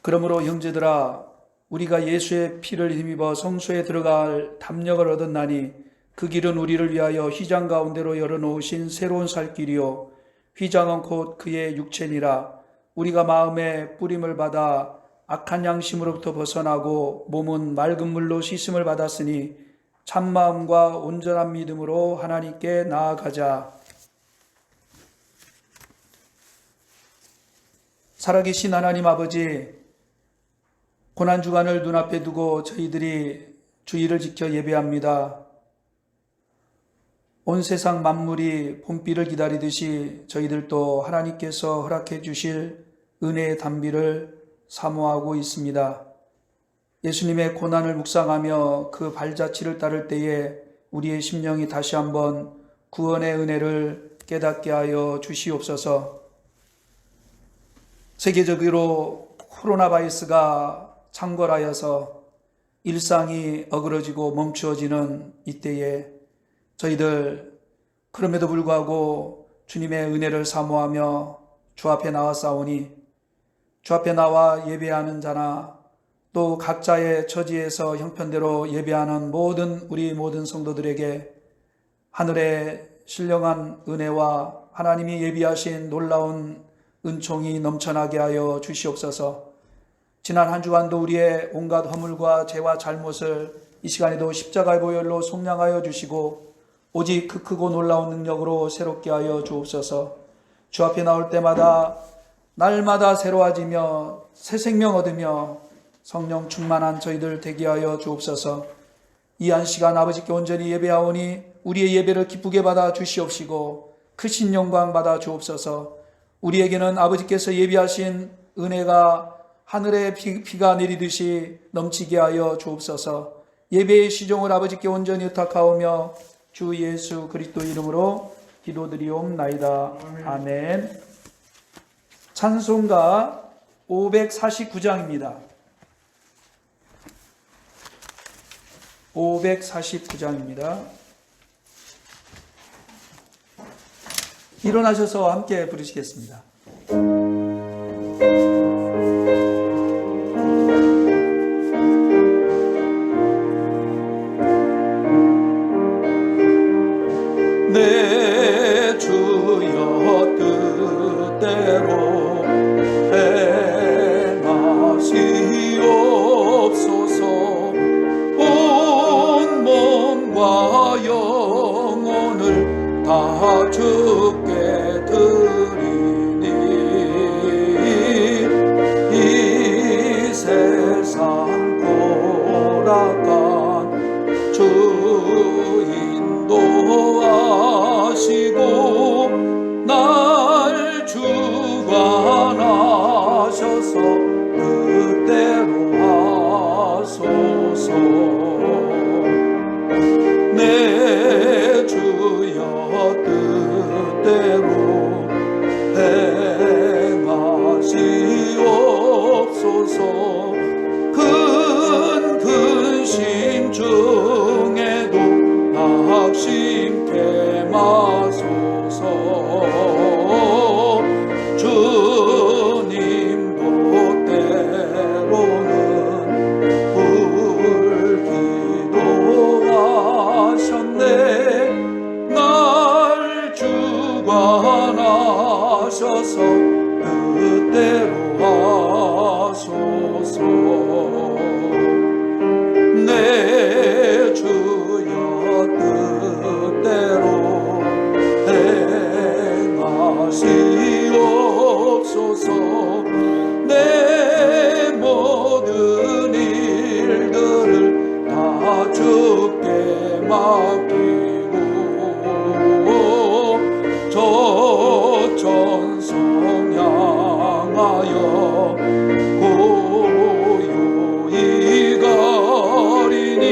그러므로 형제들아, 우리가 예수의 피를 힘입어 성소에 들어갈 담력을 얻었나니 그 길은 우리를 위하여 휘장 가운데로 열어놓으신 새로운 살 길이요 휘장은 곧 그의 육체니라. 우리가 마음에 뿌림을 받아 악한 양심으로부터 벗어나고 몸은 맑은 물로 씻음을 받았으니 참마음과 온전한 믿음으로 하나님께 나아가자. 살아계신 하나님 아버지, 고난주간을 눈앞에 두고 저희들이 주일을 지켜 예배합니다. 온 세상 만물이 봄비를 기다리듯이 저희들도 하나님께서 허락해 주실 은혜의 단비를 사모하고 있습니다. 예수님의 고난을 묵상하며 그 발자취를 따를 때에 우리의 심령이 다시 한번 구원의 은혜를 깨닫게 하여 주시옵소서. 세계적으로 코로나 바이러스가 창궐하여서 일상이 어그러지고 멈추어지는 이때에 저희들 그럼에도 불구하고 주님의 은혜를 사모하며 주 앞에 나왔사오니 주 앞에 나와 예배하는 자나 또 각자의 처지에서 형편대로 예배하는 우리 모든 성도들에게 하늘의 신령한 은혜와 하나님이 예비하신 놀라운 은총이 넘쳐나게 하여 주시옵소서. 지난 한 주간도 우리의 온갖 허물과 죄와 잘못을 이 시간에도 십자가의 보혈로 속량하여 주시고 오직 그 크고 놀라운 능력으로 새롭게 하여 주옵소서. 주 앞에 나올 때마다 날마다 새로워지며 새 생명 얻으며 성령 충만한 저희들 되게 하여 주옵소서. 이 한 시간 아버지께 온전히 예배하오니 우리의 예배를 기쁘게 받아 주시옵시고 크신 영광 받아 주옵소서. 우리에게는 아버지께서 예비하신 은혜가 하늘의 비가 내리듯이 넘치게 하여 주옵소서. 예배의 시종을 아버지께 온전히 의탁하오며 주 예수 그리스도 이름으로 기도드리옵나이다. 아멘. 찬송가 549장입니다. 549장입니다. 일어나셔서 함께 부르시겠습니다. 내 주여 뜻대로 행하시옵소서. 온 몸과 영혼을 다 주께 드리니 이 세상 고락한 주인도하시고 날 주관하셔서 뜻대로 하소서. 내 주여 뜻대로 행하시옵소서. 큰 근심 중에도 낙심케 마소서. 주님도 때로는 불기도하셨네. 날 주관하셔서 뜻대로 하소서. 내 주여 뜻대로 행하시옵소서. 내 모든 일들을 다 주께 맡기고 저 천성 향하여 고요히 가리니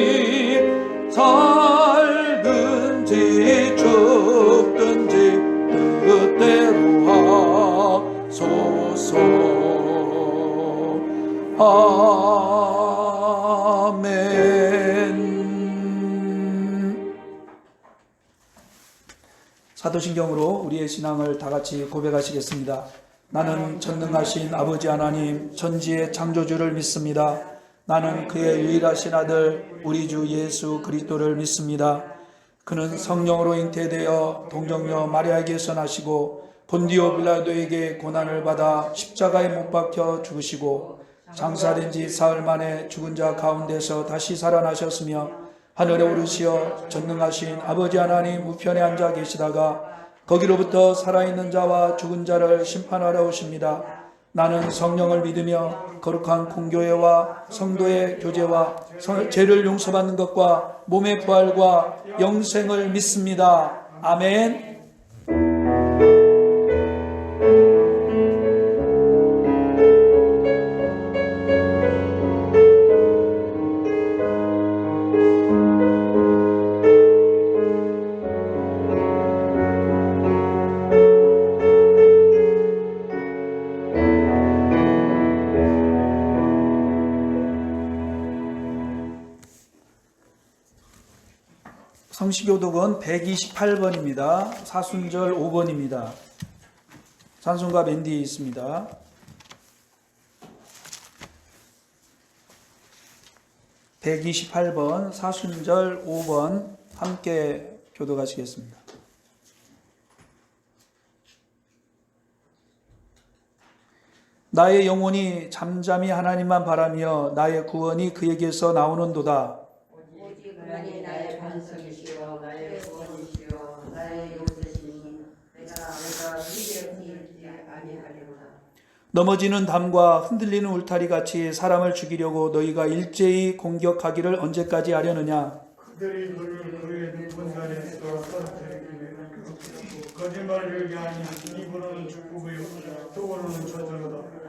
살든지 죽든지 뜻대로 하소서. 아멘. 사도신경으로 우리의 신앙을 다 같이 고백하시겠습니다. 나는 전능하신 아버지 하나님 전지의 창조주를 믿습니다. 나는 그의 유일하신 아들 우리 주 예수 그리스도를 믿습니다. 그는 성령으로 잉태되어 동정녀 마리아에게서 나시고 본디오 빌라도에게 고난을 받아 십자가에 못 박혀 죽으시고 장사된 지 사흘 만에 죽은 자 가운데서 다시 살아나셨으며 하늘에 오르시어 전능하신 아버지 하나님 우편에 앉아 계시다가 거기로부터 살아있는 자와 죽은 자를 심판하러 오십니다. 나는 성령을 믿으며 거룩한 공교회와 성도의 교제와 죄를 용서받는 것과 몸의 부활과 영생을 믿습니다. 아멘. 성시교독은 128번입니다. 사순절 5번입니다. 찬송가 맨 뒤에 있습니다. 128번 사순절 5번 함께 교독하시겠습니다. 나의 영혼이 잠잠히 하나님만 바라며 나의 구원이 그에게서 나오는도다. 오직 그만이 나의 반석이시여 나의 구원이시여 나의 요새시니 내가 그에게 흔들리지 아니하리로다. 넘어지는 담과 흔들리는 울타리 같이 사람을 죽이려고 너희가 일제히 공격하기를 언제까지 하려느냐. 그들이 그를 그의 높은 산에서 떨어뜨리기를 거짓말을 위하니 입으로는 축복이요 속으로는 저주로다.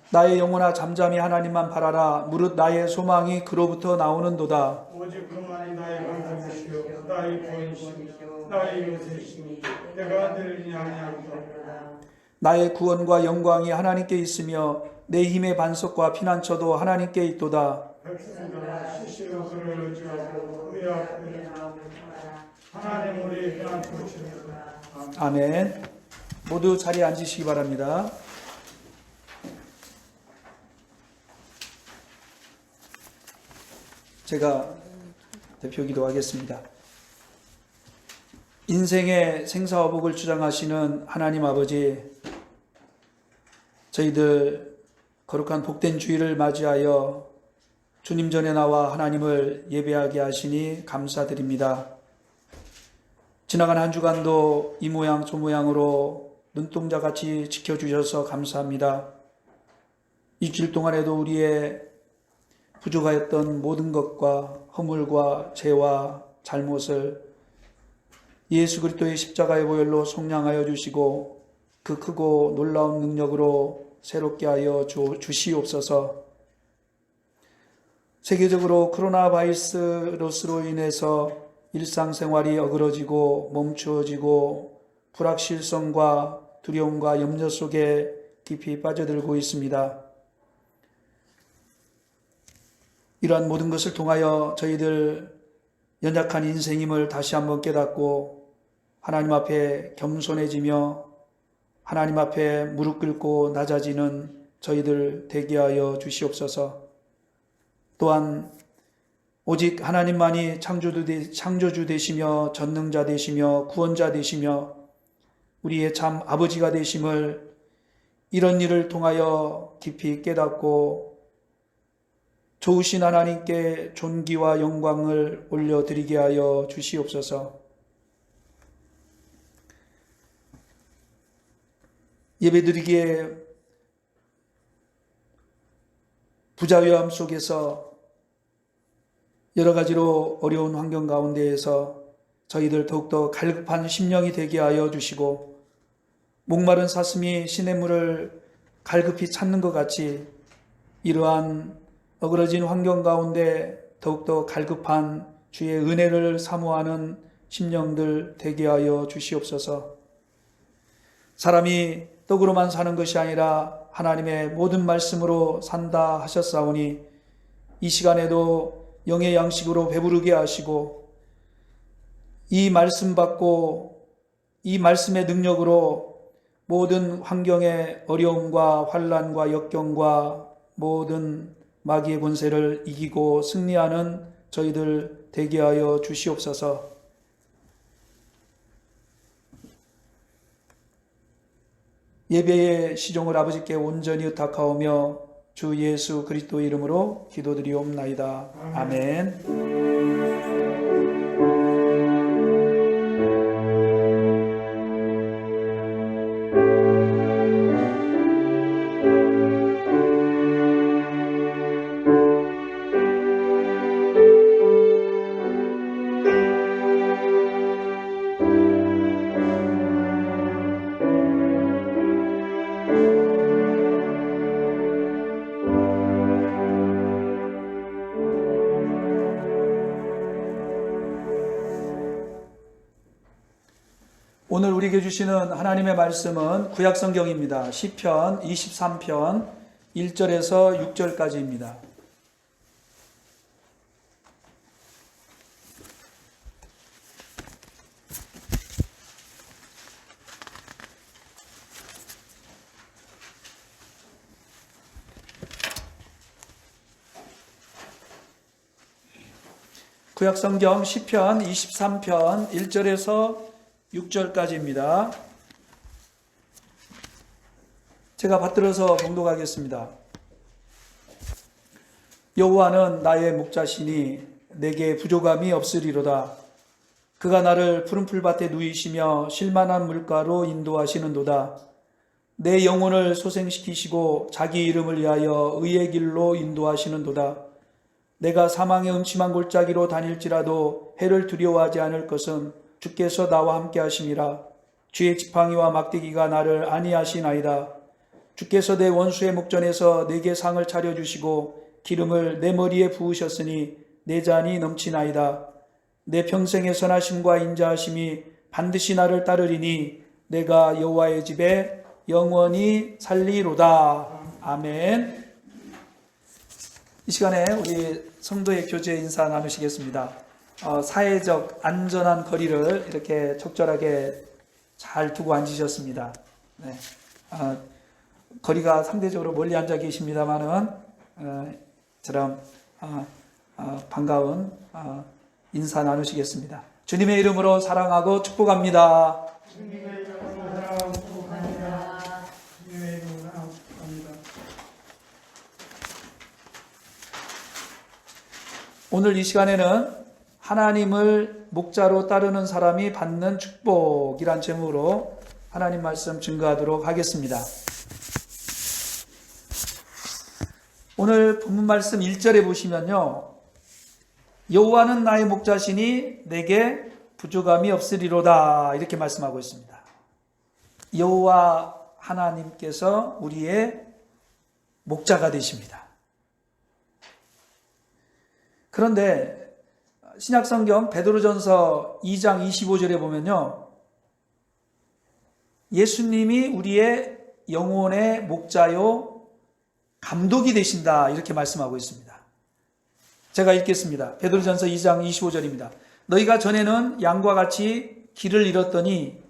나의 영혼아 잠잠히 하나님만 바라라. 무릇 나의 소망이 그로부터 나오는도다. 오직 그만이 나의 반석이시여 나의 구원이시여 나의 요새시니 내가 흔들리지 아니하리로다. 나의 구원과 영광이 하나님께 있으며 내 힘의 반석과 피난처도 하나님께 있도다. 백성들아 시시로 그를 의지하고 그의 앞에 하나님 우리의 피난처시로다. 아멘. 모두 자리에 앉으시기 바랍니다. 제가 대표 기도하겠습니다. 인생의 생사화복을 주장하시는 하나님 아버지, 저희들 거룩한 복된 주일을 맞이하여 주님 전에 나와 하나님을 예배하게 하시니 감사드립니다. 지나간 한 주간도 이 모양 저 모양으로 눈동자같이 지켜주셔서 감사합니다. 이 길 동안에도 우리의 부족하였던 모든 것과 허물과 죄와 잘못을 예수 그리스도의 십자가의 보혈로 속량하여 주시고 그 크고 놀라운 능력으로 새롭게 하여 주시옵소서. 세계적으로 코로나 바이러스로 인해서 일상생활이 어그러지고 멈추어지고 불확실성과 두려움과 염려 속에 깊이 빠져들고 있습니다. 이러한 모든 것을 통하여 저희들 연약한 인생임을 다시 한번 깨닫고 하나님 앞에 겸손해지며 하나님 앞에 무릎 꿇고 낮아지는 저희들 되게 하여 주시옵소서. 또한 오직 하나님만이 창조주 되시며 전능자 되시며 구원자 되시며 우리의 참 아버지가 되심을 이런 일을 통하여 깊이 깨닫고 좋으신 하나님께 존귀와 영광을 올려드리게 하여 주시옵소서. 예배드리기에 부자유함 속에서 여러 가지로 어려운 환경 가운데에서 저희들 더욱더 갈급한 심령이 되게 하여 주시고 목마른 사슴이 시냇물을 갈급히 찾는 것 같이 이러한 어그러진 환경 가운데 더욱더 갈급한 주의 은혜를 사모하는 심령들 되게 하여 주시옵소서. 사람이 떡으로만 사는 것이 아니라 하나님의 모든 말씀으로 산다 하셨사오니 이 시간에도 영의 양식으로 배부르게 하시고 이 말씀 받고 이 말씀의 능력으로 모든 환경의 어려움과 환난과 역경과 모든 마귀의 권세를 이기고 승리하는 저희들 되게 하여 주시옵소서. 예배의 시종을 아버지께 온전히 의탁하오며 주 예수 그리스도 이름으로 기도드리옵나이다. 아멘. 오늘 우리에게 주시는 하나님의 말씀은 구약성경입니다. 시편 23편 1절에서 6절까지입니다. 구약성경 시편 23편 1절에서 6절까지입니다. 제가 받들어서 봉독하겠습니다. 여호와는 나의 목자시니 내게 부족함이 없으리로다. 그가 나를 푸른 풀밭에 누이시며 쉴만한 물가로 인도하시는도다. 내 영혼을 소생시키시고 자기 이름을 위하여 의의 길로 인도하시는도다. 내가 사망의 음침한 골짜기로 다닐지라도 해를 두려워하지 않을 것은 주께서 나와 함께 하심이라. 주의 지팡이와 막대기가 나를 안위하시나이다. 주께서 내 원수의 목전에서 내게 상을 차려주시고 기름을 내 머리에 부으셨으니 내 잔이 넘치나이다. 내 평생의 선하심과 인자하심이 반드시 나를 따르리니 내가 여호와의 집에 영원히 살리로다. 아멘. 이 시간에 우리 성도의 교제 인사 나누시겠습니다. 사회적 안전한 거리를 이렇게 적절하게 잘 두고 앉으셨습니다. 네. 거리가 상대적으로 멀리 앉아 계십니다만은 저런 반가운 인사 나누시겠습니다. 주님의 이름으로 사랑하고 축복합니다. 주님의 이름으로 사랑하고 축복합니다. 주님의 이름으로 사랑하고 축복합니다. 오늘 이 시간에는 하나님을 목자로 따르는 사람이 받는 축복이란 제목으로 하나님 말씀 증거하도록 하겠습니다. 오늘 본문 말씀 1절에 보시면요, 여호와는 나의 목자시니 내게 부족함이 없으리로다 이렇게 말씀하고 있습니다. 여호와 하나님께서 우리의 목자가 되십니다. 그런데 신약성경 베드로전서 2장 25절에 보면요, 예수님이 우리의 영혼의 목자요 감독이 되신다 이렇게 말씀하고 있습니다. 제가 읽겠습니다. 베드로전서 2장 25절입니다. 너희가 전에는 양과 같이 길을 잃었더니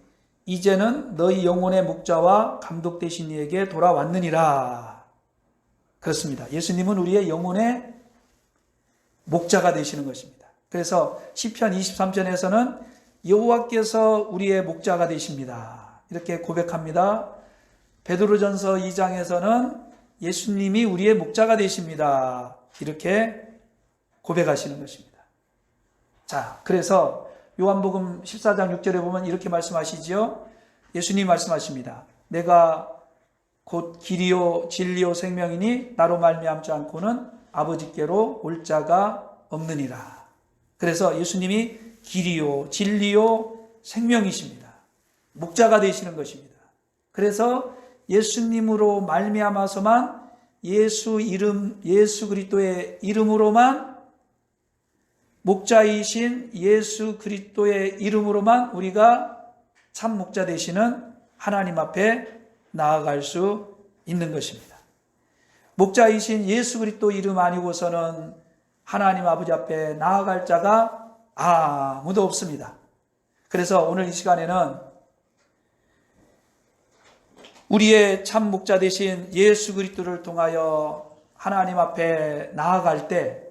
이제는 너희 영혼의 목자와 감독 되신 이에게 돌아왔느니라. 그렇습니다. 예수님은 우리의 영혼의 목자가 되시는 것입니다. 그래서 시편 23편에서는 여호와께서 우리의 목자가 되십니다 이렇게 고백합니다. 베드로전서 2장에서는 예수님이 우리의 목자가 되십니다 이렇게 고백하시는 것입니다. 자, 그래서 요한복음 14장 6절에 보면 이렇게 말씀하시지요. 예수님 말씀하십니다. 내가 곧 길이요 진리요 생명이니 나로 말미암지 않고는 아버지께로 올 자가 없느니라. 그래서 예수님이 길이요 진리요 생명이십니다. 목자가 되시는 것입니다. 그래서 예수님으로 말미암아서만 예수 그리스도의 이름으로만, 목자이신 예수 그리스도의 이름으로만 우리가 참 목자 되시는 하나님 앞에 나아갈 수 있는 것입니다. 목자이신 예수 그리스도 이름 아니고서는 하나님 아버지 앞에 나아갈 자가 아무도 없습니다. 그래서 오늘 이 시간에는 우리의 참 목자 되신 예수 그리스도를 통하여 하나님 앞에 나아갈 때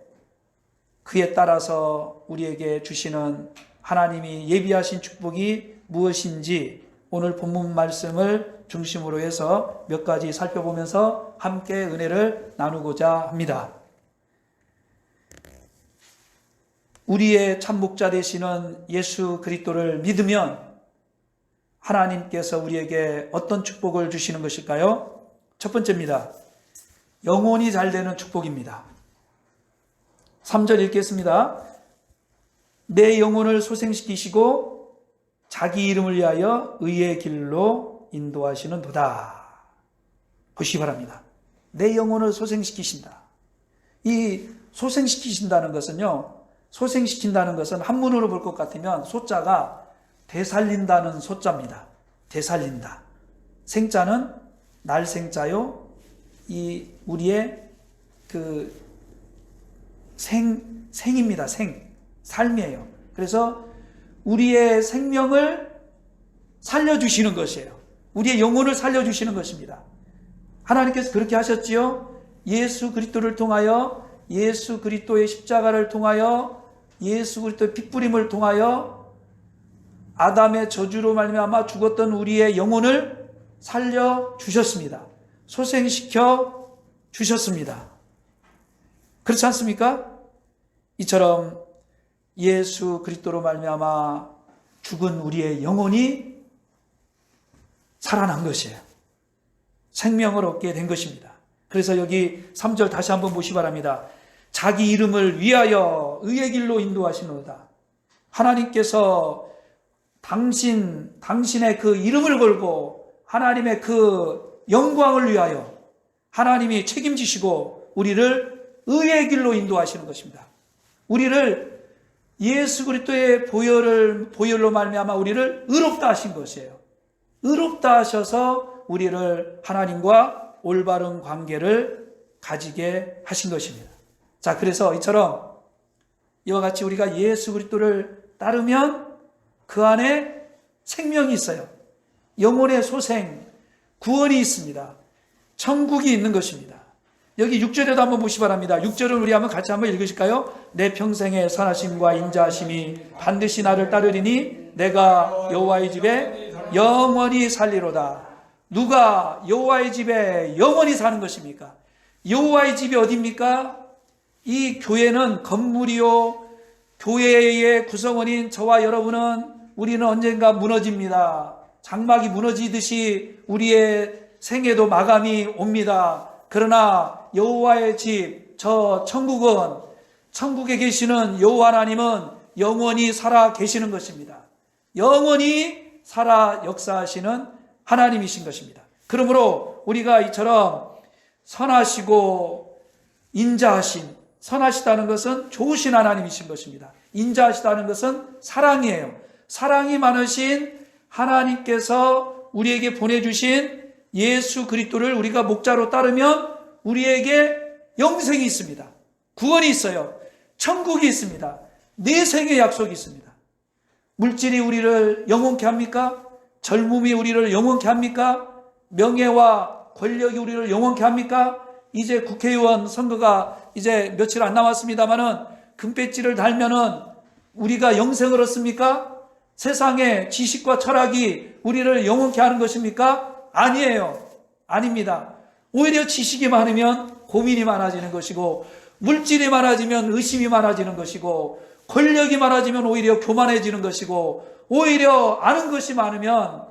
그에 따라서 우리에게 주시는 하나님이 예비하신 축복이 무엇인지 오늘 본문 말씀을 중심으로 해서 몇 가지 살펴보면서 함께 은혜를 나누고자 합니다. 우리의 참 목자 되시는 예수 그리스도를 믿으면 하나님께서 우리에게 어떤 축복을 주시는 것일까요? 첫 번째입니다. 영혼이 잘 되는 축복입니다. 3절 읽겠습니다. 내 영혼을 소생시키시고 자기 이름을 위하여 의의 길로 인도하시는도다. 보시기 바랍니다. 내 영혼을 소생시키신다. 이 소생시키신다는 것은요, 소생시킨다는 것은 한문으로 볼 것 같으면 소자가 되살린다는 소자입니다. 되살린다. 생자는 날생자요. 이 우리의 그 생입니다. 삶이에요. 그래서 우리의 생명을 살려주시는 것이에요. 우리의 영혼을 살려주시는 것입니다. 하나님께서 그렇게 하셨지요. 예수 그리스도를 통하여, 예수 그리스도의 십자가를 통하여, 예수 그리스도의 핏부림을 통하여 아담의 저주로 말미암아 죽었던 우리의 영혼을 살려주셨습니다. 소생시켜 주셨습니다. 그렇지 않습니까? 이처럼 예수 그리스도로 말미암아 죽은 우리의 영혼이 살아난 것이에요. 생명을 얻게 된 것입니다. 그래서 여기 3절 다시 한번 보시기 바랍니다. 자기 이름을 위하여 의의 길로 인도하시노다. 하나님께서 당신의 그 이름을 걸고 하나님의 그 영광을 위하여 하나님이 책임지시고 우리를 의의 길로 인도하시는 것입니다. 우리를 예수 그리스도의 보혈로 말미암아 우리를 의롭다 하신 것이에요. 의롭다 하셔서 우리를 하나님과 올바른 관계를 가지게 하신 것입니다. 자, 그래서 이처럼 이와 같이 우리가 예수 그리스도를 따르면 그 안에 생명이 있어요. 영혼의 소생, 구원이 있습니다. 천국이 있는 것입니다. 여기 6절에도 한번 보시기 바랍니다. 6절을 우리 같이 한번 읽으실까요? 내 평생의 선하심과 인자하심이 반드시 나를 따르리니 내가 여호와의 집에 영원히 살리로다. 누가 여호와의 집에 영원히 사는 것입니까? 여호와의 집이 어디입니까? 이 교회는 건물이요, 교회의 구성원인 저와 여러분은 우리는 언젠가 무너집니다. 장막이 무너지듯이 우리의 생애도 마감이 옵니다. 그러나 여호와의 집, 저 천국은, 천국에 계시는 여호와 하나님은 영원히 살아 계시는 것입니다. 영원히 살아 역사하시는 하나님이신 것입니다. 그러므로 우리가 이처럼 선하시고 인자하신, 선하시다는 것은 좋으신 하나님이신 것입니다. 인자하시다는 것은 사랑이에요. 사랑이 많으신 하나님께서 우리에게 보내주신 예수 그리스도를 우리가 목자로 따르면 우리에게 영생이 있습니다. 구원이 있어요. 천국이 있습니다. 내생의 약속이 있습니다. 물질이 우리를 영원케 합니까? 젊음이 우리를 영원케 합니까? 명예와 권력이 우리를 영원케 합니까? 이제 국회의원 선거가 이제 며칠 안 남았습니다만은 금배지를 달면은 우리가 영생을 얻습니까? 세상의 지식과 철학이 우리를 영원케 하는 것입니까? 아니에요. 아닙니다. 오히려 지식이 많으면 고민이 많아지는 것이고, 물질이 많아지면 의심이 많아지는 것이고, 권력이 많아지면 오히려 교만해지는 것이고, 오히려 아는 것이 많으면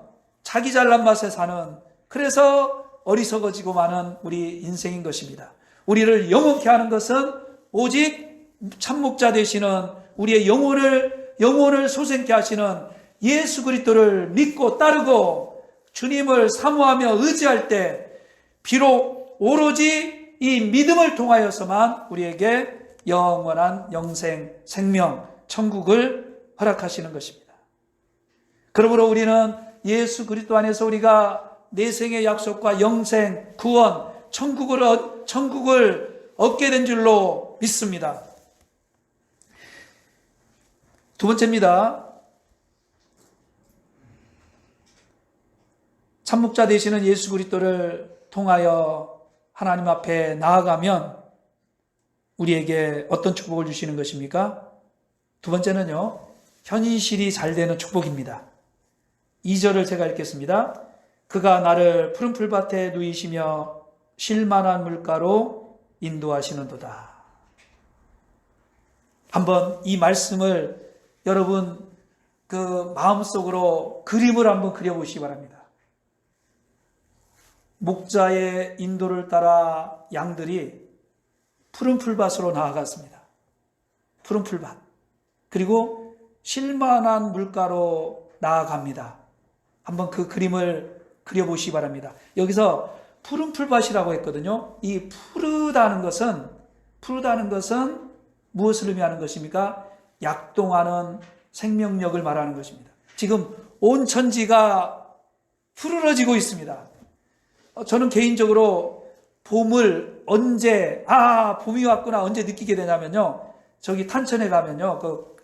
자기 잘난 맛에 사는, 그래서 어리석어지고 많은 우리 인생인 것입니다. 우리를 영원케 하는 것은 오직 참목자 되시는 우리의 영혼을 소생케 하시는 예수 그리스도를 믿고 따르고 주님을 사모하며 의지할 때 비록 오로지 이 믿음을 통하여서만 우리에게 영원한 영생, 생명, 천국을 허락하시는 것입니다. 그러므로 우리는 예수 그리스도 안에서 우리가 내생의 약속과 영생, 구원, 천국을 얻게 된 줄로 믿습니다. 두 번째입니다. 산목자 되시는 예수 그리스도를 통하여 하나님 앞에 나아가면 우리에게 어떤 축복을 주시는 것입니까? 두 번째는요, 현실이 잘 되는 축복입니다. 2절을 제가 읽겠습니다. 그가 나를 푸른 풀밭에 누이시며 쉴만한 물가로 인도하시는도다. 한번 이 말씀을 여러분 그 마음속으로 그림을 한번 그려보시기 바랍니다. 목자의 인도를 따라 양들이 푸른 풀밭으로 나아갔습니다. 푸른 풀밭. 그리고 쉴만한 물가로 나아갑니다. 한번 그 그림을 그려보시기 바랍니다. 여기서 푸른 풀밭이라고 했거든요. 이 푸르다는 것은 무엇을 의미하는 것입니까? 약동하는 생명력을 말하는 것입니다. 지금 온 천지가 푸르러지고 있습니다. 저는 개인적으로 봄을 언제, 봄이 왔구나 언제 느끼게 되냐면요. 저기 탄천에 가면요. 그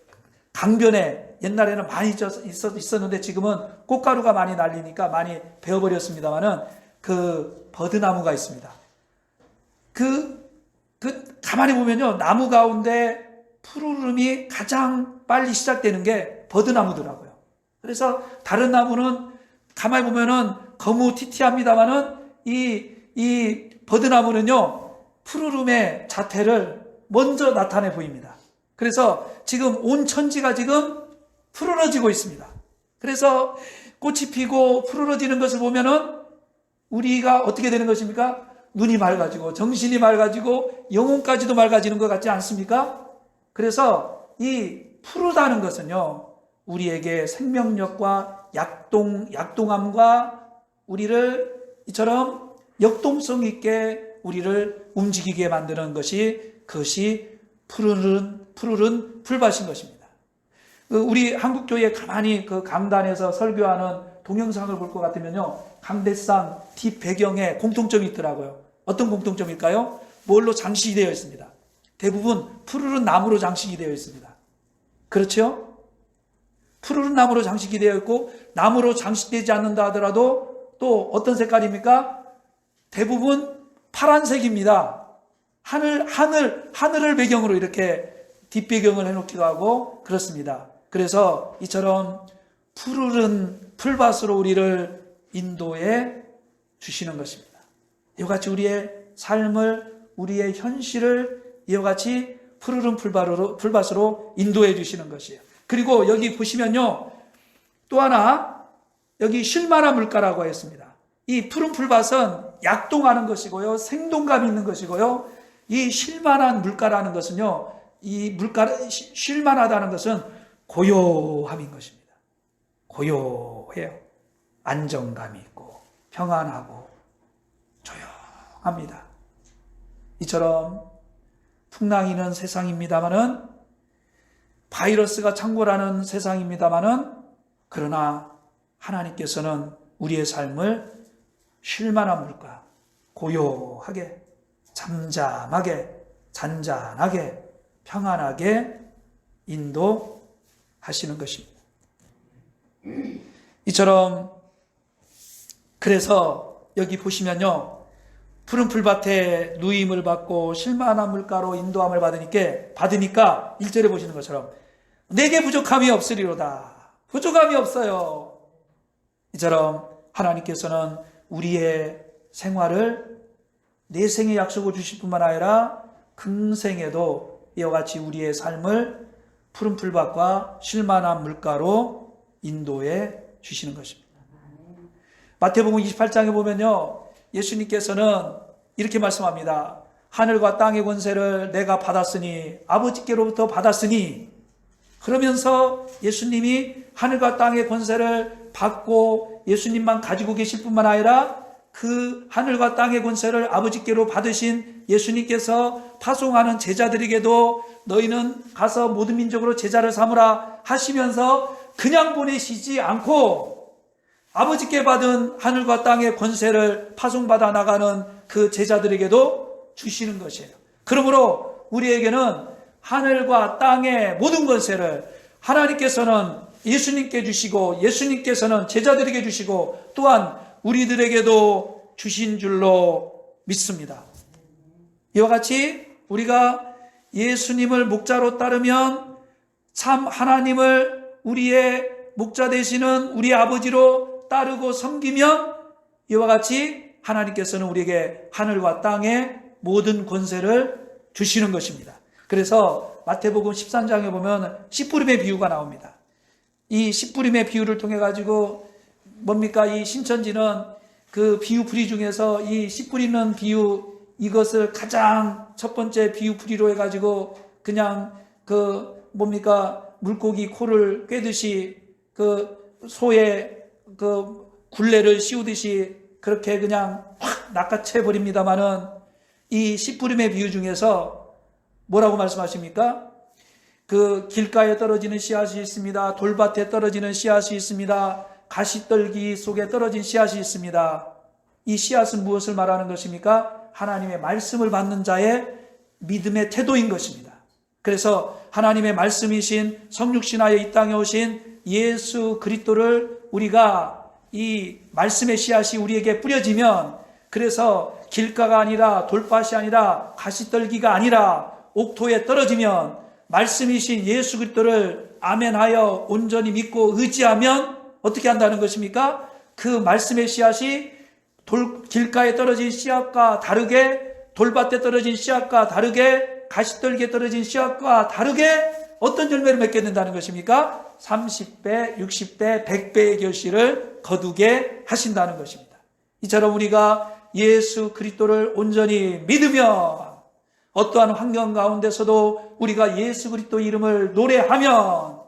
강변에 옛날에는 많이 있었는데 지금은 꽃가루가 많이 날리니까 많이 베어버렸습니다만은 그 버드나무가 있습니다. 가만히 보면요. 나무 가운데 푸르름이 가장 빨리 시작되는 게 버드나무더라고요. 그래서 다른 나무는 가만히 보면은 거무튀튀합니다만은 이 버드나무는요. 푸르름의 자태를 먼저 나타내 보입니다. 그래서 지금 온 천지가 지금 푸르러지고 있습니다. 그래서 꽃이 피고 푸르러지는 것을 보면은 우리가 어떻게 되는 것입니까? 눈이 맑아지고 정신이 맑아지고 영혼까지도 맑아지는 것 같지 않습니까? 그래서 이 푸르다는 것은요, 우리에게 생명력과 약동함과 우리를 이처럼 역동성 있게 우리를 움직이게 만드는 그것이 푸르른 풀밭인 것입니다. 우리 한국교회 가만히 그 강단에서 설교하는 동영상을 볼 것 같으면요, 강대상 뒷 배경에 공통점이 있더라고요. 어떤 공통점일까요? 뭘로 장식이 되어 있습니다. 대부분 푸르른 나무로 장식이 되어 있습니다. 그렇죠? 푸르른 나무로 장식이 되어 있고, 나무로 장식되지 않는다 하더라도 또 어떤 색깔입니까? 대부분 파란색입니다. 하늘을 배경으로 이렇게 뒷배경을 해놓기도 하고 그렇습니다. 그래서 이처럼 푸르른 풀밭으로 우리를 인도해 주시는 것입니다. 이와 같이 우리의 삶을, 우리의 현실을 이와 같이 푸르른 풀밭으로 인도해 주시는 것이에요. 그리고 여기 보시면요, 또 하나 여기 쉴만한 물가라고 했습니다. 이 푸른 풀밭은 약동하는 것이고요, 생동감이 있는 것이고요, 이 쉴만한 물가라는 것은요, 쉴만하다는 것은 고요함인 것입니다. 고요해요. 안정감이 있고 평안하고 조용합니다. 이처럼 풍랑이는 세상입니다마는, 바이러스가 창궐하는 세상입니다마는, 그러나 하나님께서는 우리의 삶을 쉴만한 물가, 고요하게, 잠잠하게, 잔잔하게, 평안하게 인도하시는 것입니다. 이처럼 그래서 여기 보시면요, 푸른 풀밭에 누임을 받고 쉴만한 물가로 인도함을 받으니까 1절에 보시는 것처럼 내게 부족함이 없으리로다. 부족함이 없어요. 이처럼 하나님께서는 우리의 생활을 내생의 약속을 주실 뿐만 아니라 금생에도 이와 같이 우리의 삶을 푸른 풀밭과 쉴만한 물가로 인도해 주시는 것입니다. 마태복음 28장에 보면요, 예수님께서는 이렇게 말씀합니다. 하늘과 땅의 권세를 내가 받았으니, 아버지께로부터 받았으니, 그러면서 예수님이 하늘과 땅의 권세를 받고 예수님만 가지고 계실 뿐만 아니라 그 하늘과 땅의 권세를 아버지께로 받으신 예수님께서 파송하는 제자들에게도 너희는 가서 모든 민족으로 제자를 삼으라 하시면서 그냥 보내시지 않고 아버지께 받은 하늘과 땅의 권세를 파송받아 나가는 그 제자들에게도 주시는 것이에요. 그러므로 우리에게는 하늘과 땅의 모든 권세를 하나님께서는 예수님께 주시고, 예수님께서는 제자들에게 주시고, 또한 우리들에게도 주신 줄로 믿습니다. 이와 같이 우리가 예수님을 목자로 따르면 참 하나님을 우리의 목자 되시는 우리 아버지로 따르고 섬기면 이와 같이 하나님께서는 우리에게 하늘과 땅의 모든 권세를 주시는 것입니다. 그래서 마태복음 13장에 보면 씨뿌림의 비유가 나옵니다. 이 씨뿌림의 비유를 통해 가지고 뭡니까? 이 신천지는 그 비유 풀이 중에서 이 씨 뿌리는 비유, 이것을 가장 첫 번째 비유 풀이로 해가지고 그냥 그 뭡니까? 물고기 코를 꿰듯이 그 소의 그 굴레를 씌우듯이 그렇게 그냥 확 낚아채 버립니다만은 이 씨 뿌림의 비유 중에서 뭐라고 말씀하십니까? 그 길가에 떨어지는 씨앗이 있습니다. 돌밭에 떨어지는 씨앗이 있습니다. 가시떨기 속에 떨어진 씨앗이 있습니다. 이 씨앗은 무엇을 말하는 것입니까? 하나님의 말씀을 받는 자의 믿음의 태도인 것입니다. 그래서 하나님의 말씀이신 성육신하여 이 땅에 오신 예수 그리스도를 우리가 이 말씀의 씨앗이 우리에게 뿌려지면, 그래서 길가가 아니라 돌밭이 아니라 가시떨기가 아니라 옥토에 떨어지면 말씀이신 예수 그리스도를 아멘하여 온전히 믿고 의지하면 어떻게 한다는 것입니까? 그 말씀의 씨앗이 길가에 떨어진 씨앗과 다르게, 돌밭에 떨어진 씨앗과 다르게, 가시떨기에 떨어진 씨앗과 다르게 어떤 열매를 맺게 된다는 것입니까? 30배, 60배, 100배의 결실을 거두게 하신다는 것입니다. 이처럼 우리가 예수 그리스도를 온전히 믿으면 어떠한 환경 가운데서도 우리가 예수 그리스도 이름을 노래하면,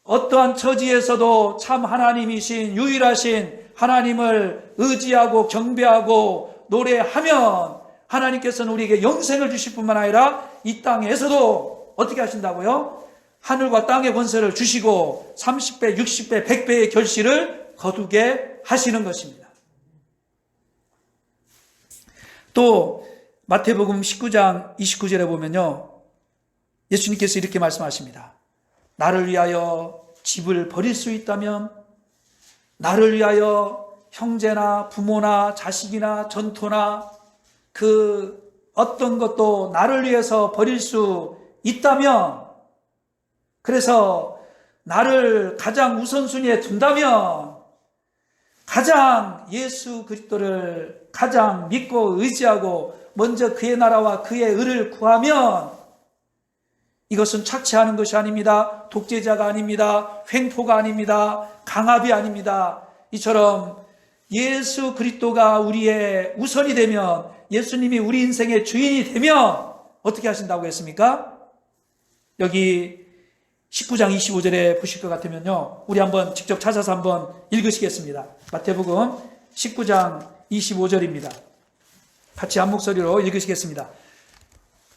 어떠한 처지에서도 참 하나님이신 유일하신 하나님을 의지하고 경배하고 노래하면 하나님께서는 우리에게 영생을 주실 뿐만 아니라 이 땅에서도 어떻게 하신다고요? 하늘과 땅의 권세를 주시고 30배, 60배, 100배의 결실을 거두게 하시는 것입니다. 또 마태복음 19장 29절에 보면요, 예수님께서 이렇게 말씀하십니다. 나를 위하여 집을 버릴 수 있다면, 나를 위하여 형제나 부모나 자식이나 전토나 그 어떤 것도 나를 위해서 버릴 수 있다면, 그래서 나를 가장 우선순위에 둔다면, 가장 예수 그리스도를 가장 믿고 의지하고 먼저 그의 나라와 그의 의를 구하면, 이것은 착취하는 것이 아닙니다. 독재자가 아닙니다. 횡포가 아닙니다. 강압이 아닙니다. 이처럼 예수 그리스도가 우리의 우선이 되면, 예수님이 우리 인생의 주인이 되면 어떻게 하신다고 했습니까? 여기 19장 25절에 보실 것 같으면요, 우리 한번 직접 찾아서 한번 읽으시겠습니다. 마태복음 19장 25절입니다. 같이 한 목소리로 읽으시겠습니다.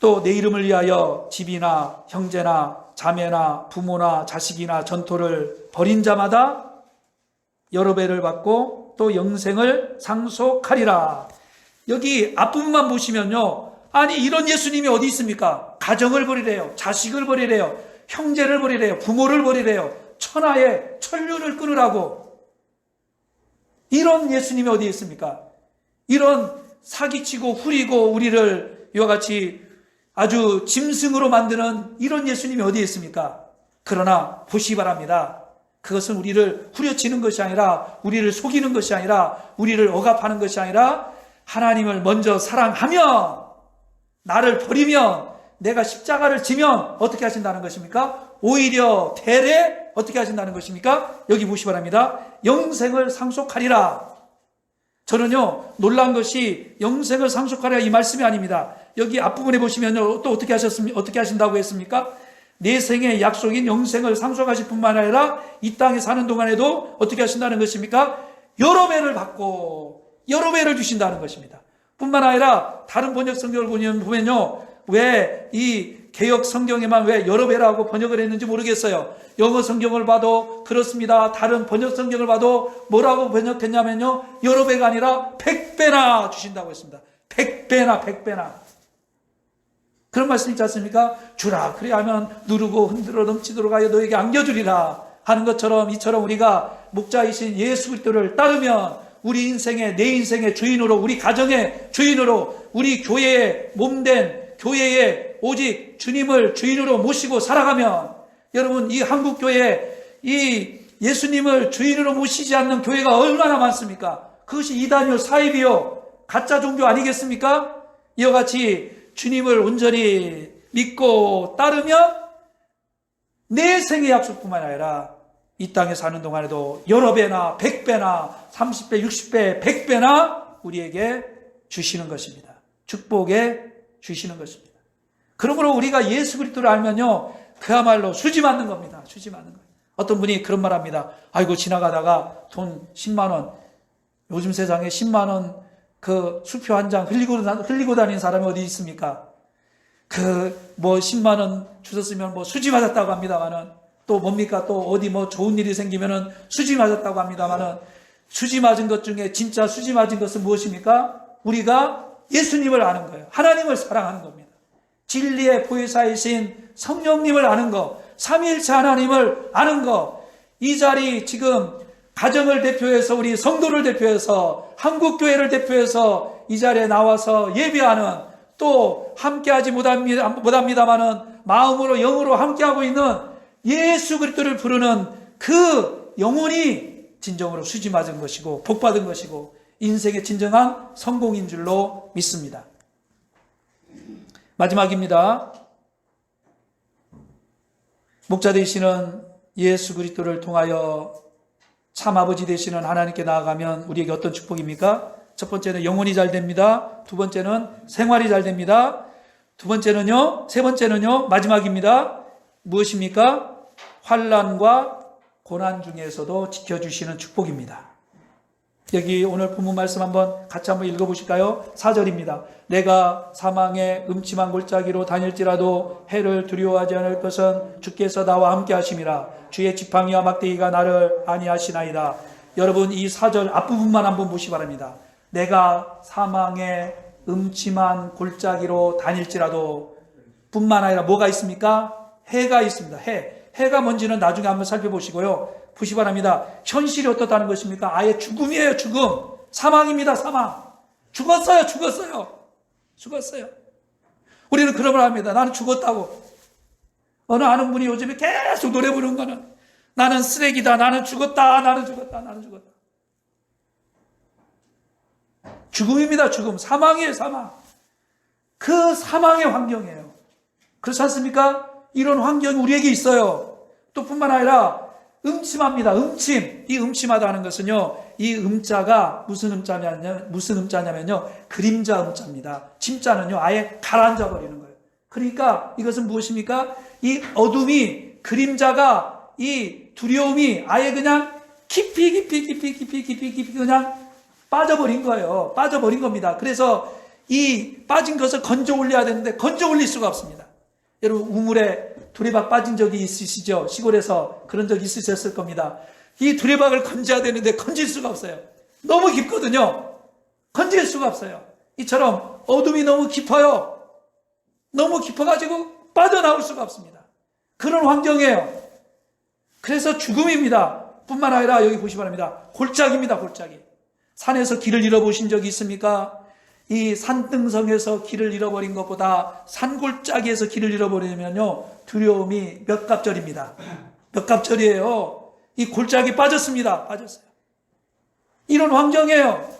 또 내 이름을 위하여 집이나 형제나 자매나 부모나 자식이나 전토를 벌인 자마다 여러 배를 받고 또 영생을 상속하리라. 여기 앞부분만 보시면요, 아니 이런 예수님이 어디 있습니까? 가정을 버리래요. 자식을 버리래요. 형제를 버리래요. 부모를 버리래요. 천하의 천륜을 끊으라고. 이런 예수님이 어디 있습니까? 이런 사기치고 후리고 우리를 이와 같이 아주 짐승으로 만드는 이런 예수님이 어디에 있습니까? 그러나 보시기 바랍니다. 그것은 우리를 후려치는 것이 아니라, 우리를 속이는 것이 아니라, 우리를 억압하는 것이 아니라, 하나님을 먼저 사랑하면, 나를 버리면, 내가 십자가를 지면 어떻게 하신다는 것입니까? 오히려 대래 어떻게 하신다는 것입니까? 여기 보시기 바랍니다. 영생을 상속하리라. 저는요, 놀란 것이 영생을 상속하리라 이 말씀이 아닙니다. 여기 앞부분에 보시면요, 또 어떻게 하신다고 했습니까? 내 생의 약속인 영생을 상속하실 뿐만 아니라 이 땅에 사는 동안에도 어떻게 하신다는 것입니까? 여러 배를 받고 여러 배를 주신다는 것입니다. 뿐만 아니라 다른 번역 성경을 보면요, 왜 이 개역 성경에만 왜 여러 배라고 번역을 했는지 모르겠어요. 영어 성경을 봐도 그렇습니다. 다른 번역 성경을 봐도 뭐라고 번역했냐면요, 여러 배가 아니라 100배나 주신다고 했습니다. 100배나 100배나. 그런 말씀 있지 않습니까? 주라 그리하면 누르고 흔들어 넘치도록 하여 너에게 안겨주리라 하는 것처럼, 이처럼 우리가 목자이신 예수 그리스도를 따르면 우리 인생의, 내 인생의 주인으로, 우리 가정의 주인으로, 우리 교회의 몸된 교회에 오직 주님을 주인으로 모시고 살아가면, 여러분, 이 한국교회, 이 예수님을 주인으로 모시지 않는 교회가 얼마나 많습니까? 그것이 이단이요, 사입이요, 가짜 종교 아니겠습니까? 이와 같이 주님을 온전히 믿고 따르면 내 생의 약속뿐만 아니라 이 땅에 사는 동안에도 여러 배나 100배나 30배, 60배, 100배나 우리에게 주시는 것입니다. 축복에 주시는 것입니다. 그러므로 우리가 예수 그리스도를 알면요, 그야말로 수지 맞는 겁니다. 수지 맞는 거예요. 어떤 분이 그런 말 합니다. 아이고, 지나가다가 돈 10만 원, 요즘 세상에 10만 원 그 수표 한 장 흘리고 다니는 사람이 어디 있습니까? 10만 원 주셨으면 수지 맞았다고 합니다만은, 또 뭡니까? 또 어디 좋은 일이 생기면은 수지 맞았다고 합니다만은, 수지 맞은 것 중에 진짜 수지 맞은 것은 무엇입니까? 우리가 예수님을 아는 거예요. 하나님을 사랑하는 겁니다. 진리의 보혜사이신 성령님을 아는 거, 삼위일체 하나님을 아는 거. 이 자리 지금 가정을 대표해서, 우리 성도를 대표해서, 한국교회를 대표해서 이 자리에 나와서 예배하는, 또 함께하지 못합니다만은 마음으로 영으로 함께하고 있는 예수 그리스도를 부르는 그 영혼이 진정으로 수지 맞은 것이고 복받은 것이고 인생의 진정한 성공인 줄로 믿습니다. 마지막입니다. 목자 되시는 예수 그리스도를 통하여 참 아버지 되시는 하나님께 나아가면 우리에게 어떤 축복입니까? 첫 번째는 영혼이 잘 됩니다. 두 번째는 생활이 잘 됩니다. 세 번째는요, 마지막입니다. 무엇입니까? 환난과 고난 중에서도 지켜주시는 축복입니다. 여기 오늘 본문 말씀 같이 한번 읽어보실까요? 4절입니다. 내가 사망의 음침한 골짜기로 다닐지라도 해를 두려워하지 않을 것은 주께서 나와 함께 하심이라. 주의 지팡이와 막대기가 나를 안위하시나이다. 여러분, 이 4절 앞부분만 한번 보시기 바랍니다. 내가 사망의 음침한 골짜기로 다닐지라도 뿐만 아니라 뭐가 있습니까? 해가 있습니다. 해가 뭔지는 나중에 한번 살펴보시고요. 보시기 바랍니다. 현실이 어떻다는 것입니까? 아예 죽음이에요, 죽음. 사망입니다, 사망. 죽었어요. 우리는 그런 말 합니다. 나는 죽었다고. 어느 아는 분이 요즘에 계속 노래 부르는 거는 나는 쓰레기다, 나는 죽었다. 죽음입니다, 죽음. 사망이에요, 사망. 그 사망의 환경이에요. 그렇지 않습니까? 이런 환경이 우리에게 있어요. 또 뿐만 아니라 음침합니다. 음침. 이 음침하다는 것은요, 이 음자가 무슨 음자냐면요, 그림자 음자입니다. 침자는요, 아예 가라앉아 버리는 거예요. 그러니까 이것은 무엇입니까? 이 어둠이, 그림자가, 이 두려움이 아예 그냥 깊이 그냥 빠져버린 거예요. 빠져버린 겁니다. 그래서 이 빠진 것을 건져 올려야 되는데 건져 올릴 수가 없습니다. 여러분, 우물에 두레박 빠진 적이 있으시죠? 시골에서 그런 적 있으셨을 겁니다. 이 두레박을 건져야 되는데 건질 수가 없어요. 너무 깊거든요. 건질 수가 없어요. 이처럼 어둠이 너무 깊어요. 너무 깊어가지고 빠져나올 수가 없습니다. 그런 환경이에요. 그래서 죽음입니다. 뿐만 아니라 여기 보시기 바랍니다. 골짜기입니다, 골짜기. 산에서 길을 잃어보신 적이 있습니까? 이 산등성에서 길을 잃어버린 것보다 산골짜기에서 길을 잃어버리면요, 두려움이 몇 갑절입니다. 몇 갑절이에요. 이 골짜기 빠졌습니다. 빠졌어요. 이런 환경이에요.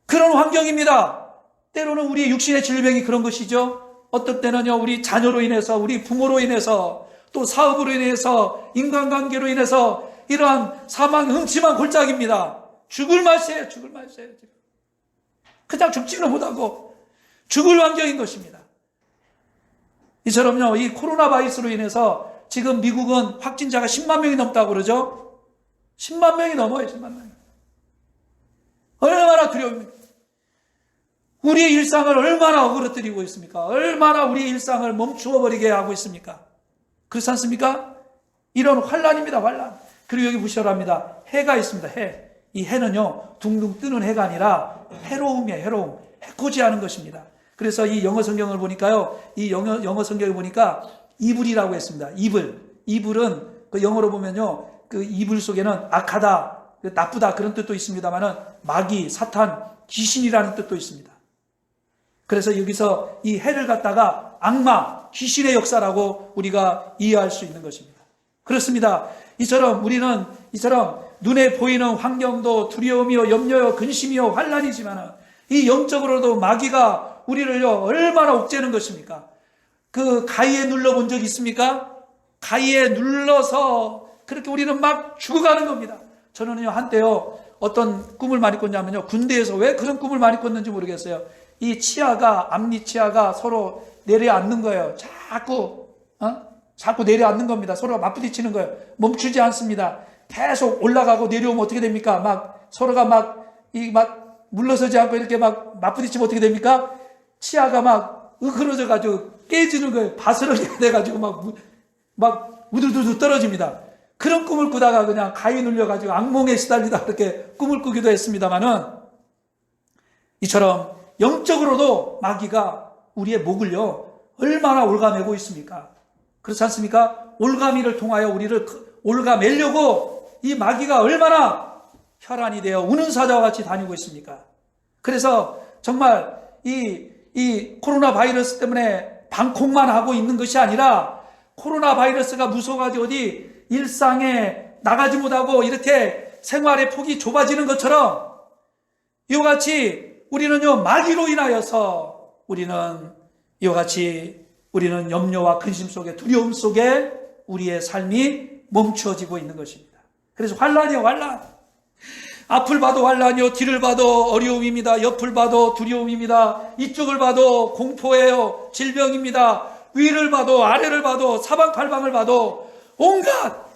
그런 환경입니다. 때로는 우리의 육신의 질병이 그런 것이죠. 어떤 때는요, 우리 자녀로 인해서, 우리 부모로 인해서, 또 사업으로 인해서, 인간관계로 인해서 이러한 사망, 음침한 골짜기입니다. 죽을 맛이에요. 그냥 죽지는 못하고 죽을 환경인 것입니다. 이처럼요, 이 코로나 바이러스로 인해서 지금 미국은 확진자가 10만 명이 넘다고 그러죠? 10만 명이 넘어요, 10만 명이. 얼마나 두려웁니까? 우리의 일상을 얼마나 어그러뜨리고 있습니까? 얼마나 우리의 일상을 멈추어버리게 하고 있습니까? 그렇지 않습니까? 이런 환란입니다, 환란. 그리고 여기 보시라 합니다. 해가 있습니다, 해. 이 해는요, 둥둥 뜨는 해가 아니라 해로움이에요, 해로움. 해코지하는 것입니다. 그래서 이 영어 성경을 보니까요, 이 영어 성경을 보니까 이불이라고 했습니다. 이불은 그 영어로 보면요, 그 이불 속에는 아카다, 나쁘다 그런 뜻도 있습니다만은 마귀, 사탄, 귀신이라는 뜻도 있습니다. 그래서 여기서 이 해를 갖다가 악마, 귀신의 역사라고 우리가 이해할 수 있는 것입니다. 그렇습니다. 우리는 이처럼 눈에 보이는 환경도 두려움이요, 염려요, 근심이요, 환란이지만은 이 영적으로도 마귀가 우리를요 얼마나 옥죄는 것입니까? 그 가위에 눌러본 적 있습니까? 가위에 눌러서 그렇게 우리는 막 죽어가는 겁니다. 저는요 한때요 어떤 꿈을 많이 꿨냐면요, 군대에서 왜 그런 꿈을 많이 꿨는지 모르겠어요. 이 치아가, 앞니 치아가 서로 내려앉는 거예요. 자꾸 내려앉는 겁니다. 서로가 맞부딪히는 거예요. 멈추지 않습니다. 계속 올라가고 내려오면 어떻게 됩니까? 막 서로가 막 물러서지 않고 이렇게 막 맞부딪히면 어떻게 됩니까? 치아가 막 으그러져 가지고 깨지는 거예요. 바스러기가 돼 가지고 막 우두두두 떨어집니다. 그런 꿈을 꾸다가 그냥 가위 눌려 가지고 악몽에 시달리다 그렇게 꿈을 꾸기도 했습니다만은, 이처럼 영적으로도 마귀가 우리의 목을요 얼마나 올가매고 있습니까? 그렇지 않습니까? 올가미를 통하여 우리를 올가매려고 이 마귀가 얼마나 혈안이 되어 우는 사자와 같이 다니고 있습니까? 그래서 정말 이 코로나 바이러스 때문에 방콕만 하고 있는 것이 아니라, 코로나 바이러스가 무서워가지고 어디 일상에 나가지 못하고 이렇게 생활의 폭이 좁아지는 것처럼 이와 같이 우리는요 마귀로 인하여서 우리는 이와 같이 우리는 염려와 근심 속에, 두려움 속에 우리의 삶이 멈추어지고 있는 것입니다. 그래서 환란이요, 환란. 앞을 봐도 환란이요, 뒤를 봐도 어려움입니다. 옆을 봐도 두려움입니다. 이쪽을 봐도 공포예요, 질병입니다. 위를 봐도 아래를 봐도 사방팔방을 봐도 온갖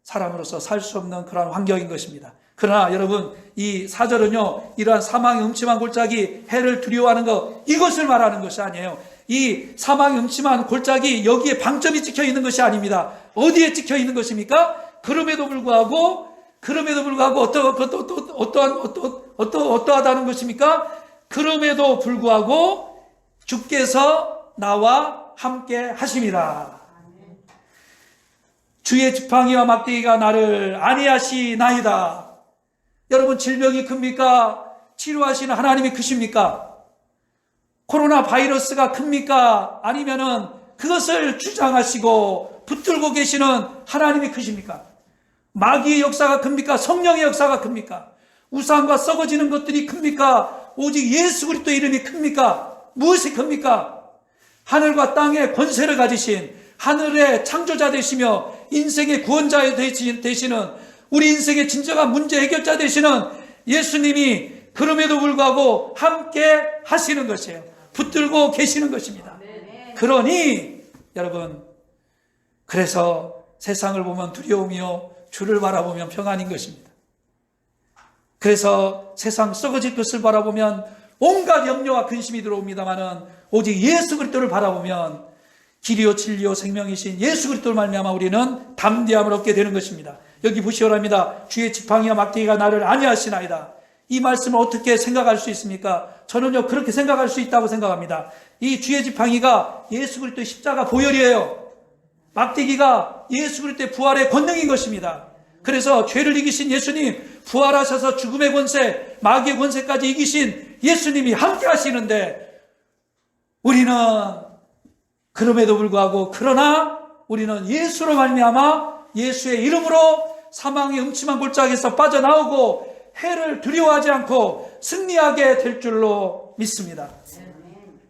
사람으로서 살 수 없는 그러한 환경인 것입니다. 그러나 여러분, 이 4절은요 이러한 사망의 음침한 골짜기, 해를 두려워하는 것, 이것을 말하는 것이 아니에요. 이 사망의 음침한 골짜기, 여기에 방점이 찍혀 있는 것이 아닙니다. 어디에 찍혀 있는 것입니까? 그럼에도 불구하고 어떠하다는 것입니까? 그럼에도 불구하고 주께서 나와 함께 하심이라. 주의 지팡이와 막대기가 나를 안위하시나이다. 여러분, 질병이 큽니까? 치료하시는 하나님이 크십니까? 코로나 바이러스가 큽니까? 아니면은 그것을 주장하시고 붙들고 계시는 하나님이 크십니까? 마귀의 역사가 큽니까? 성령의 역사가 큽니까? 우상과 썩어지는 것들이 큽니까? 오직 예수 그리스도의 이름이 큽니까? 무엇이 큽니까? 하늘과 땅의 권세를 가지신, 하늘의 창조자 되시며 인생의 구원자 되시는, 우리 인생의 진정한 문제 해결자 되시는 예수님이 그럼에도 불구하고 함께 하시는 것이에요. 붙들고 계시는 것입니다. 그러니 여러분, 그래서 세상을 보면 두려움이요, 주를 바라보면 평안인 것입니다. 그래서 세상 썩어질 것을 바라보면 온갖 염려와 근심이 들어옵니다마는, 오직 예수 그리스도를 바라보면 길이요 진리요 생명이신 예수 그리스도를 말미암아 우리는 담대함을 얻게 되는 것입니다. 여기 보시오랍니다. 주의 지팡이와 막대기가 나를 안위하시나이다. 이 말씀을 어떻게 생각할 수 있습니까? 저는요 그렇게 생각할 수 있다고 생각합니다. 이 주의 지팡이가 예수 그리스도의 십자가 보혈이에요. 막대기가 예수 그리스도의 부활의 권능인 것입니다. 그래서 죄를 이기신 예수님, 부활하셔서 죽음의 권세, 마귀의 권세까지 이기신 예수님이 함께 하시는데, 우리는 그럼에도 불구하고, 그러나 우리는 예수로 말미암아 예수의 이름으로 사망의 음침한 골짜기에서 빠져나오고 해를 두려워하지 않고 승리하게 될 줄로 믿습니다.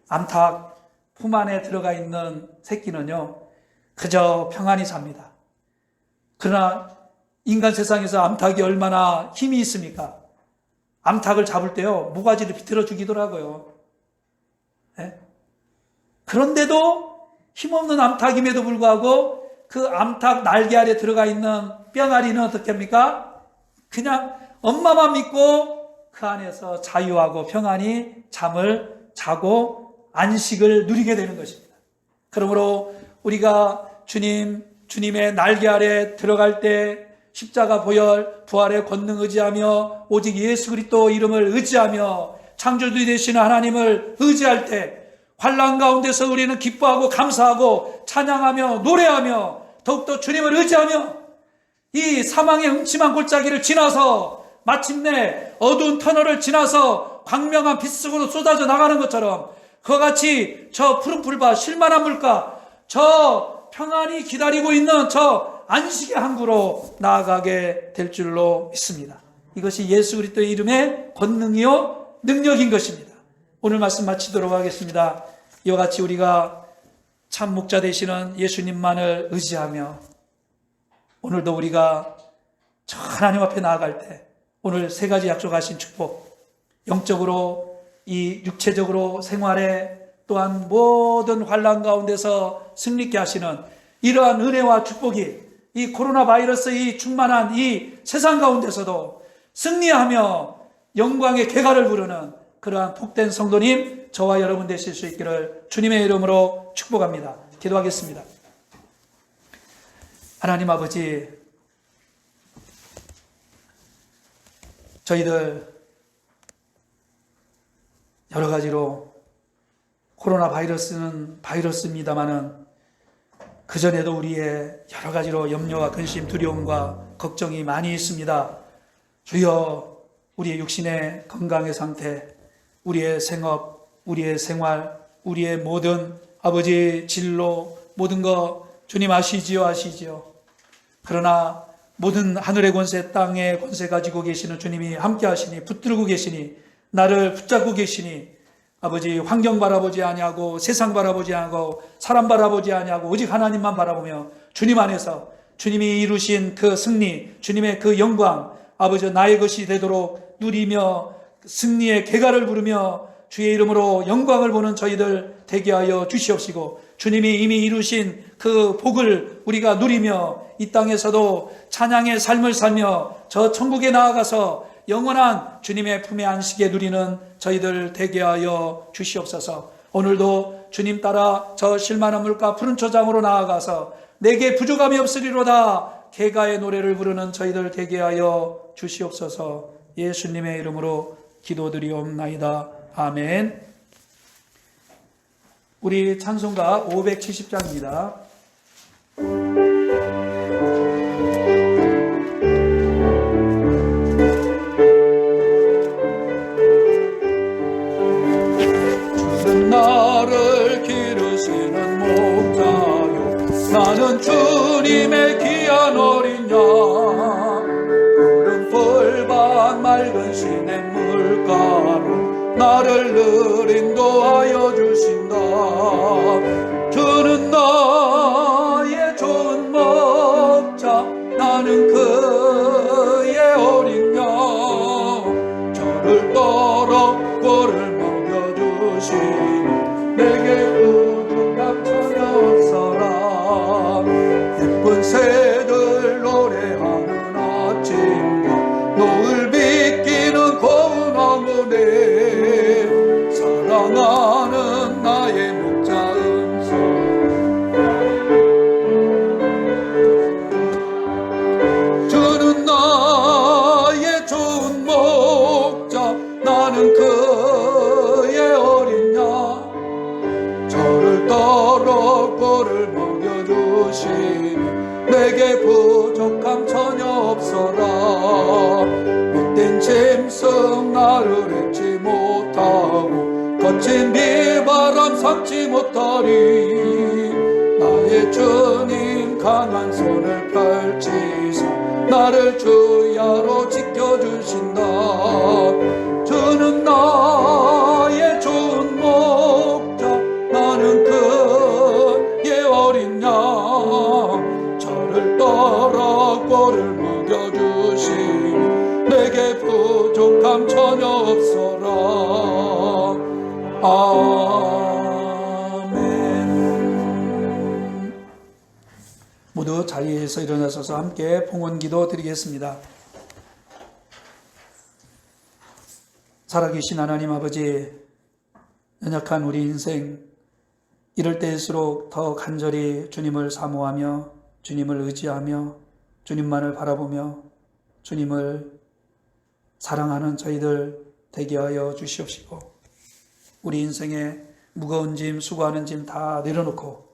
암탉 품 안에 들어가 있는 새끼는요 그저 평안히 삽니다. 그러나 인간 세상에서 암탉이 얼마나 힘이 있습니까? 암탉을 잡을 때요 모가지를 비틀어 죽이더라고요. 네? 그런데도 힘없는 암탉임에도 불구하고 그 암탉 날개 아래 들어가 있는 뿅아리는 어떻게 합니까? 그냥 엄마만 믿고 그 안에서 자유하고 평안히 잠을 자고 안식을 누리게 되는 것입니다. 그러므로 우리가 주님의 날개 아래 들어갈 때 십자가 보혈 부활의 권능 의지하며 오직 예수 그리스도 이름을 의지하며 창조주 되시는 하나님을 의지할 때 환난 가운데서 우리는 기뻐하고 감사하고 찬양하며 노래하며 더욱더 주님을 의지하며 이 사망의 음침한 골짜기를 지나서 마침내 어두운 터널을 지나서 광명한 빛 속으로 쏟아져 나가는 것처럼 그와 같이 저 푸른 풀밭 실만한 물가 저 평안히 기다리고 있는 저 안식의 항구로 나아가게 될 줄로 믿습니다. 이것이 예수 그리스도의 이름의 권능이요 능력인 것입니다. 오늘 말씀 마치도록 하겠습니다. 이와 같이 우리가 참 목자 되시는 예수님만을 의지하며 오늘도 우리가 저 하나님 앞에 나아갈 때 오늘 세 가지 약속하신 축복, 영적으로 이 육체적으로 생활에 또한 모든 환난 가운데서 승리케 하시는 이러한 은혜와 축복이 이 코로나 바이러스 이 충만한 이 세상 가운데서도 승리하며 영광의 궤가를 부르는 그러한 복된 성도님 저와 여러분 되실 수 있기를 주님의 이름으로 축복합니다. 기도하겠습니다. 하나님 아버지, 저희들 여러 가지로 코로나 바이러스는 바이러스입니다마는 그전에도 우리의 여러 가지로 염려와 근심, 두려움과 걱정이 많이 있습니다. 주여, 우리의 육신의 건강의 상태, 우리의 생업, 우리의 생활, 우리의 모든 아버지 진로, 모든 것 주님 아시지요. 그러나 모든 하늘의 권세, 땅의 권세 가지고 계시는 주님이 함께 하시니, 붙들고 계시니, 나를 붙잡고 계시니, 아버지 환경 바라보지 아니하고 세상 바라보지 아니하고 사람 바라보지 아니하고 오직 하나님만 바라보며 주님 안에서 주님이 이루신 그 승리, 주님의 그 영광, 아버지 나의 것이 되도록 누리며 승리의 궤가를 부르며 주의 이름으로 영광을 보는 저희들 되게 하여 주시옵시고, 주님이 이미 이루신 그 복을 우리가 누리며 이 땅에서도 찬양의 삶을 살며 저 천국에 나아가서 영원한 주님의 품에 안식에 누리는 저희들 되게 하여 주시옵소서. 오늘도 주님 따라 저 실만한 물가 푸른 초장으로 나아가서 내게 부족함이 없으리로다 궤가의 노래를 부르는 저희들 되게 하여 주시옵소서. 예수님의 이름으로 기도드리옵나이다. 아멘. 우리 찬송가 570장입니다. 주는 나를 기르시는 목자요, 나는 주님의 귀한 어린 양. 푸른 풀밭 맑은 시냇 물가로 나를 늘 인도하여 주신다. 주는 나의 좋은 목자, 나는 그의 어린 양. 저를 따라 꼴을 먹여주시니 내게 부족함 전혀 없어라. 예쁜 새들 노래하는 아침과 노을 비끼는 고운 황혼에 사랑하는 나의 목자 음성. 주는 나의 좋은 목자, 나는 그의 어린 양. 저를 따라 꼴을 먹여주시니 내게 부족함 전혀 없어라. 못된 짐승 나를 잊지 못하고 거친 비바람 삼지 못하리. 나의 주님 강한 손을 펼치사 나를 주야로 지켜주신다. 주는 나의 좋은 목자, 나는 그의 어린 양. 저를 따라 꼴을 먹여주시니 내게 부족함 전혀 없어라. 아멘. 모두 자리에서 일어나셔서 함께 봉헌기도 드리겠습니다. 살아계신 하나님 아버지, 연약한 우리 인생 이럴 때일수록 더 간절히 주님을 사모하며 주님을 의지하며 주님만을 바라보며 주님을 사랑하는 저희들 되게 하여 주시옵시고, 우리 인생에 무거운 짐, 수고하는 짐 다 내려놓고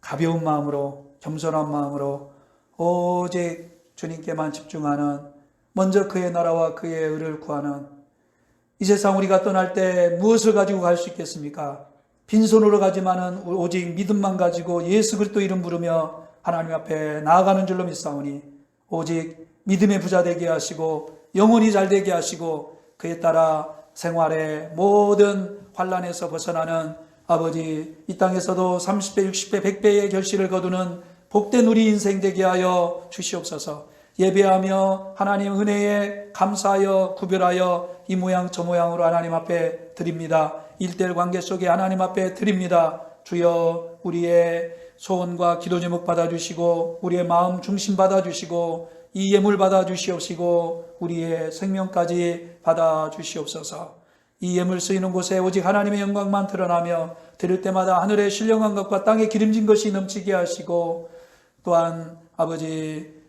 가벼운 마음으로 겸손한 마음으로 오직 주님께만 집중하는 먼저 그의 나라와 그의 의를 구하는 이 세상 우리가 떠날 때 무엇을 가지고 갈 수 있겠습니까? 빈손으로 가지만은 오직 믿음만 가지고 예수 그리스도 이름 부르며 하나님 앞에 나아가는 줄로 믿사오니 오직 믿음의 부자 되게 하시고 영혼이 잘 되게 하시고 그에 따라 생활의 모든 환난에서 벗어나는 아버지 이 땅에서도 30배, 60배, 100배의 결실을 거두는 복된 우리 인생 되게 하여 주시옵소서. 예배하며 하나님 은혜에 감사하여 구별하여 이 모양 저 모양으로 하나님 앞에 드립니다. 일대일 관계 속에 하나님 앞에 드립니다. 주여 우리의 소원과 기도 제목 받아주시고 우리의 마음 중심 받아주시고 이 예물 받아주시옵시고 우리의 생명까지 받아주시옵소서. 이 예물 쓰이는 곳에 오직 하나님의 영광만 드러나며 드릴 때마다 하늘의 신령한 것과 땅에 기름진 것이 넘치게 하시고 또한 아버지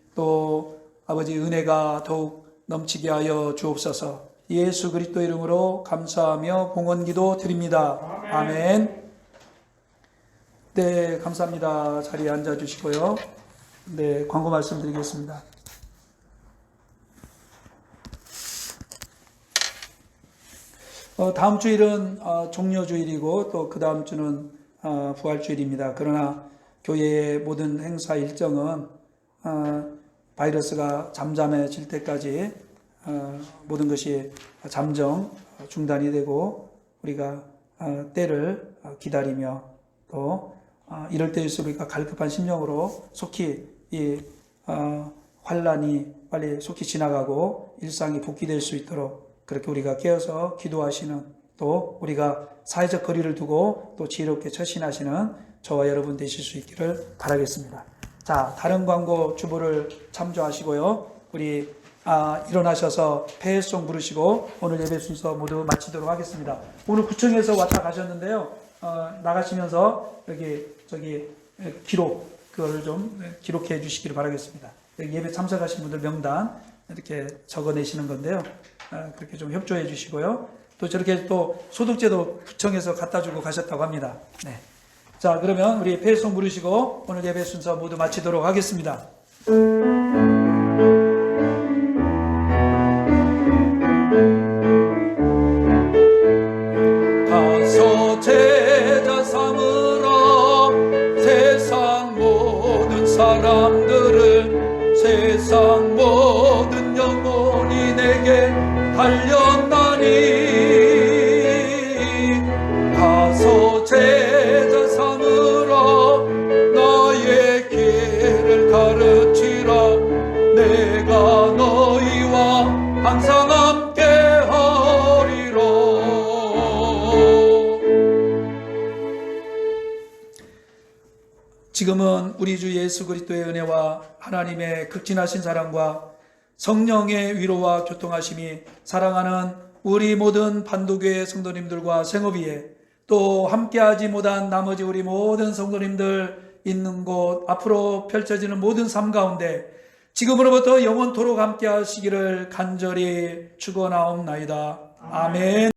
은혜가 더욱 넘치게 하여 주옵소서. 예수 그리스도 이름으로 감사하며 봉헌기도 드립니다. 아멘. 네, 감사합니다. 자리에 앉아주시고요. 네, 광고 말씀드리겠습니다. 다음 주일은 종료주일이고 또 그 다음 주는 부활주일입니다. 그러나 교회의 모든 행사 일정은 바이러스가 잠잠해질 때까지 모든 것이 잠정 중단이 되고 우리가 때를 기다리며 또 이럴 때일수록 우리가 갈급한 심령으로 속히 이 환란이 빨리 속히 지나가고 일상이 복귀될 수 있도록 그렇게 우리가 깨어서 기도하시는 또 우리가 사회적 거리를 두고 또 지혜롭게 처신하시는 저와 여러분 되실 수 있기를 바라겠습니다. 자, 다른 광고 주보를 참조하시고요. 우리 일어나셔서 폐회송 부르시고 오늘 예배 순서 모두 마치도록 하겠습니다. 오늘 구청에서 왔다 가셨는데요. 나가시면서 저기 그걸 좀 기록해 주시기를 바라겠습니다. 예배 참석하신 분들 명단 이렇게 적어내시는 건데요. 그렇게 좀 협조해 주시고요. 또 저렇게 또 소독제도 구청에서 갖다 주고 가셨다고 합니다. 네. 자, 그러면 우리 폐회송 부르시고 오늘 예배 순서 모두 마치도록 하겠습니다. 가서 제자 삼으라 세상 모든 사람들을 세상 모든 영혼이 내게 달렸나니 가서 제자 삼으라 나의 길을 가르치라 내가 너희와 항상 함께 하리라. 지금은 우리 주 예수 그리스도의 은혜와 하나님의 극진하신 사랑과 성령의 위로와 교통하심이 사랑하는 우리 모든 반도교회 성도님들과 생업위에 또 함께하지 못한 나머지 우리 모든 성도님들 있는 곳 앞으로 펼쳐지는 모든 삶 가운데 지금으로부터 영원토록 함께하시기를 간절히 축원하옵나이다. 아멘.